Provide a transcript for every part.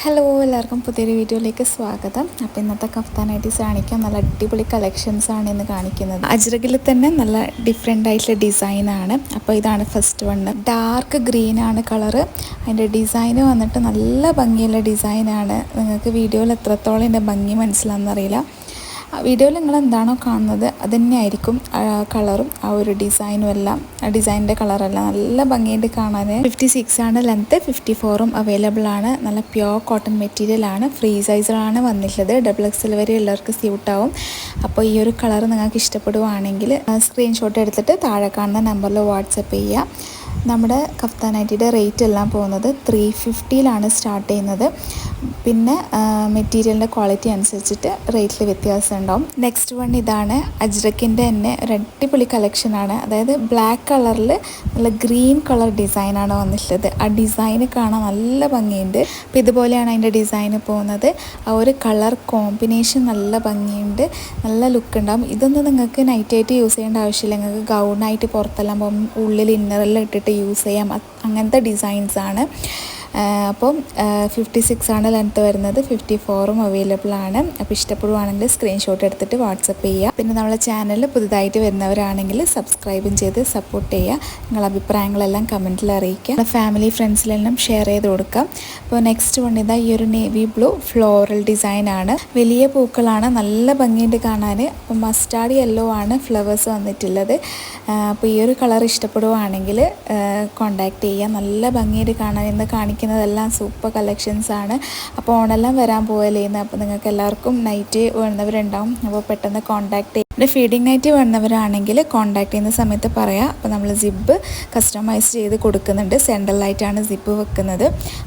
Hello എല്ലാവർക്കും പുതിയൊരു വീഡിയോയിലേക്ക് സ്വാഗതം. അപ്പോൾ ഇന്നത്തെ കഫ്താൻ നൈറ്റീസ് കാണിക്കാൻ നല്ല അടിപൊളി കളക്ഷൻസ് ആണ് ഇന്ന് കാണിക്കുന്നത്. അജ്രകിൽ തന്നെ നല്ല ഡിഫറെൻ്റ് ആയിട്ടുള്ള ഡിസൈനാണ്. അപ്പോൾ ഇതാണ് ഫസ്റ്റ് വണ്. ഡാർക്ക് ഗ്രീൻ ആണ് കളറ്. അതിൻ്റെ ഡിസൈന് വന്നിട്ട് നല്ല ഭംഗിയുള്ള ഡിസൈനാണ്. നിങ്ങൾക്ക് വീഡിയോയിൽ എത്രത്തോളം എൻ്റെ ഭംഗി മനസ്സിലാണെന്നറിയില്ല. വീഡിയോയിൽ നിങ്ങൾ എന്താണോ കാണുന്നത് അത് തന്നെയായിരിക്കും കളറും ആ ഒരു ഡിസൈനും എല്ലാം. ആ ഡിസൈനിൻ്റെ കളറെല്ലാം നല്ല ഭംഗിയായിട്ട് കാണാൻ. 56 ആണ് ലെങ്ത്ത്, 54 അവൈലബിൾ ആണ്. നല്ല പ്യോർ കോട്ടൺ മെറ്റീരിയലാണ്. ഫ്രീ സൈസിലാണ് വന്നിട്ടുള്ളത്. XXL വരെ ഉള്ളവർക്ക് സ്യൂട്ടാവും. അപ്പോൾ ഈ ഒരു കളർ നിങ്ങൾക്ക് ഇഷ്ടപ്പെടുവാണെങ്കിൽ സ്ക്രീൻഷോട്ട് എടുത്തിട്ട് താഴെ കാണുന്ന നമ്പറിൽ വാട്സപ്പ് ചെയ്യുക. നമ്മുടെ കഫ്താൻ നൈറ്റിയുടെ റേറ്റ് എല്ലാം പോകുന്നത് 350 സ്റ്റാർട്ട് ചെയ്യുന്നത്. പിന്നെ മെറ്റീരിയലിൻ്റെ ക്വാളിറ്റി അനുസരിച്ചിട്ട് റേറ്റിൽ വ്യത്യാസം ഉണ്ടാവും. നെക്സ്റ്റ് വൺ ഇതാണ്. അജ്രക്കിൻ്റെ തന്നെ ഒരു അടിപൊളി കളക്ഷനാണ്. അതായത് ബ്ലാക്ക് കളറിൽ നല്ല ഗ്രീൻ കളർ ഡിസൈനാണ് വന്നിട്ടുള്ളത്. ആ ഡിസൈന് കാണാൻ നല്ല ഭംഗിയുണ്ട്. അപ്പോൾ ഇതുപോലെയാണ് അതിൻ്റെ ഡിസൈന് പോകുന്നത്. ആ ഒരു കളർ കോമ്പിനേഷൻ നല്ല ഭംഗിയുണ്ട്, നല്ല ലുക്ക് ഉണ്ടാകും. ഇതൊന്നും നിങ്ങൾക്ക് നൈറ്റായിട്ട് യൂസ് ചെയ്യേണ്ട ആവശ്യമില്ല. നിങ്ങൾക്ക് ഗൗണായിട്ട് പുറത്തെല്ലാം പോകും ഉള്ളിൽ ഇന്നറെല്ലാം ഇട്ടിട്ട് യൂസ് ചെയ്യാം. അങ്ങനത്തെ ഡിസൈൻസാണ്. അപ്പം 56 ആണ് ലെങ്ത്ത് വരുന്നത്, 54 അവൈലബിൾ ആണ്. അപ്പോൾ ഇഷ്ടപ്പെടുവാണെങ്കിൽ സ്ക്രീൻഷോട്ട് എടുത്തിട്ട് വാട്സപ്പ് ചെയ്യുക. പിന്നെ നമ്മളെ ചാനൽ പുതുതായിട്ട് വരുന്നവരാണെങ്കിൽ സബ്സ്ക്രൈബും ചെയ്ത് സപ്പോർട്ട് ചെയ്യുക. നിങ്ങളുടെ അഭിപ്രായങ്ങളെല്ലാം കമൻറ്റിൽ അറിയിക്കുക. ഫാമിലി ഫ്രണ്ട്സിലെല്ലാം ഷെയർ ചെയ്ത് കൊടുക്കാം. അപ്പോൾ നെക്സ്റ്റ് വൺ ഇതാ, ഈ ഒരു നേവി ബ്ലൂ ഫ്ലോറൽ ഡിസൈനാണ്. വലിയ പൂക്കളാണ്, നല്ല ഭംഗിയുണ്ട് കാണാൻ. അപ്പോൾ മസ്റ്റാർഡ് യെല്ലോ ആണ് ഫ്ലവേഴ്സ് വന്നിട്ടുള്ളത്. അപ്പോൾ ഈ ഒരു കളർ ഇഷ്ടപ്പെടുവാണെങ്കിൽ കോണ്ടാക്ട് ചെയ്യുക. നല്ല ഭംഗിയായിട്ട് കാണാൻ. ഇന്ന് കാണിക്കുന്നതെല്ലാം സൂപ്പർ കളക്ഷൻസ് ആണ്. അപ്പോൾ ഓണെല്ലാം വരാൻ പോകലേന്ന്. അപ്പോൾ നിങ്ങൾക്ക് എല്ലാവർക്കും നൈറ്റ് വേണ്ടവരുണ്ടാവും. അപ്പോൾ പെട്ടെന്ന് കോണ്ടാക്ട് ചെയ്യുക. പിന്നെ ഫീഡിങ് നൈറ്റ് വേണ്ടവരാണെങ്കിൽ കോണ്ടാക്ട് ചെയ്യുന്ന സമയത്ത് പറയാം. അപ്പോൾ നമ്മൾ സിബ് കസ്റ്റമൈസ് ചെയ്ത് കൊടുക്കുന്നുണ്ട്. സെൻട്രലായിട്ടാണ് സിബ് വെക്കുന്നത്.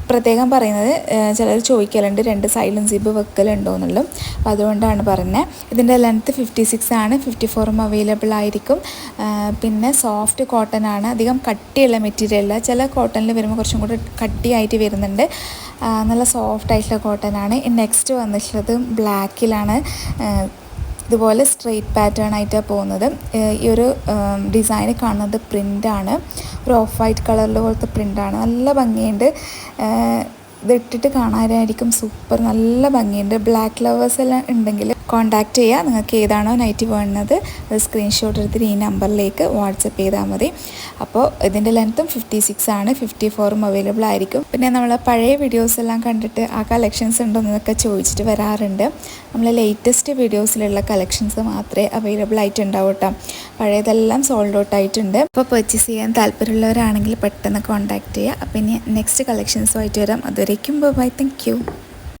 പ്രത്യേകം പറയുന്നത്, ചിലർ ചോദിക്കലുണ്ട് 2 സൈഡിലും സിബ് വെക്കലുണ്ടോ എന്നുള്ളൂ. അപ്പോൾ അതുകൊണ്ടാണ് പറഞ്ഞത്. ഇതിൻ്റെ ലെങ്ത്ത് 56 ആണ്, 54 അവൈലബിൾ ആയിരിക്കും. പിന്നെ സോഫ്റ്റ് കോട്ടൺ ആണ്, അധികം കട്ടിയുള്ള മെറ്റീരിയൽ. ചില കോട്ടണിൽ വരുമ്പോൾ കുറച്ചും കൂടി കട്ടിയായിട്ട് വരുന്നുണ്ട്. നല്ല സോഫ്റ്റ് ആയിട്ടുള്ള കോട്ടൺ ആണ്. നെക്സ്റ്റ് വന്നിട്ടുള്ളത് ബ്ലാക്കിലാണ്. ഇതുപോലെ സ്ട്രെയിറ്റ് പാറ്റേൺ ആയിട്ടാണ് പോകുന്നത്. ഈ ഒരു ഡിസൈൻ കാണുന്നത് പ്രിൻ്റാണ്. ഒരു ഓഫ് വൈറ്റ് കളറിൽ പോലത്തെ പ്രിൻ്റാണ്. നല്ല ഭംഗിയുണ്ട്. ഇതിട്ടിട്ട് കാണാനായിരിക്കും സൂപ്പർ, നല്ല ഭംഗിയുണ്ട്. ബ്ലാക്ക് ലവേഴ്സ് എല്ലാം ഉണ്ടെങ്കിൽ കോണ്ടാക്ട് ചെയ്യുക. നിങ്ങൾക്ക് ഏതാണോ നൈറ്റ് വേണ്ടത് അത് സ്ക്രീൻഷോട്ട് എടുത്തിട്ട് ഈ നമ്പറിലേക്ക് വാട്സപ്പ് ചെയ്താൽ മതി. അപ്പോൾ ഇതിൻ്റെ ലെങ്ത്തും 56 ആണ്, 54 അവൈലബിൾ ആയിരിക്കും. പിന്നെ നമ്മൾ പഴയ വീഡിയോസ് എല്ലാം കണ്ടിട്ട് ആ കളക്ഷൻസ് ഉണ്ടോ എന്നൊക്കെ ചോദിച്ചിട്ട് വരാറുണ്ട്. നമ്മൾ ലേറ്റസ്റ്റ് വീഡിയോസിലുള്ള കളക്ഷൻസ് മാത്രമേ അവൈലബിൾ ആയിട്ടുണ്ടാവും കേട്ടോ. പഴയതെല്ലാം സോൾഡ് ഔട്ട് ആയിട്ടുണ്ട്. അപ്പോൾ പർച്ചേസ് ചെയ്യാൻ താല്പര്യമുള്ളവരാണെങ്കിൽ പെട്ടെന്ന് കോണ്ടാക്ട് ചെയ്യുക. അപ്പോൾ ഇനി നെക്സ്റ്റ് കളക്ഷൻസുമായിട്ട് വരാം. അതുവരേക്കും ബൈ, താങ്ക് യു.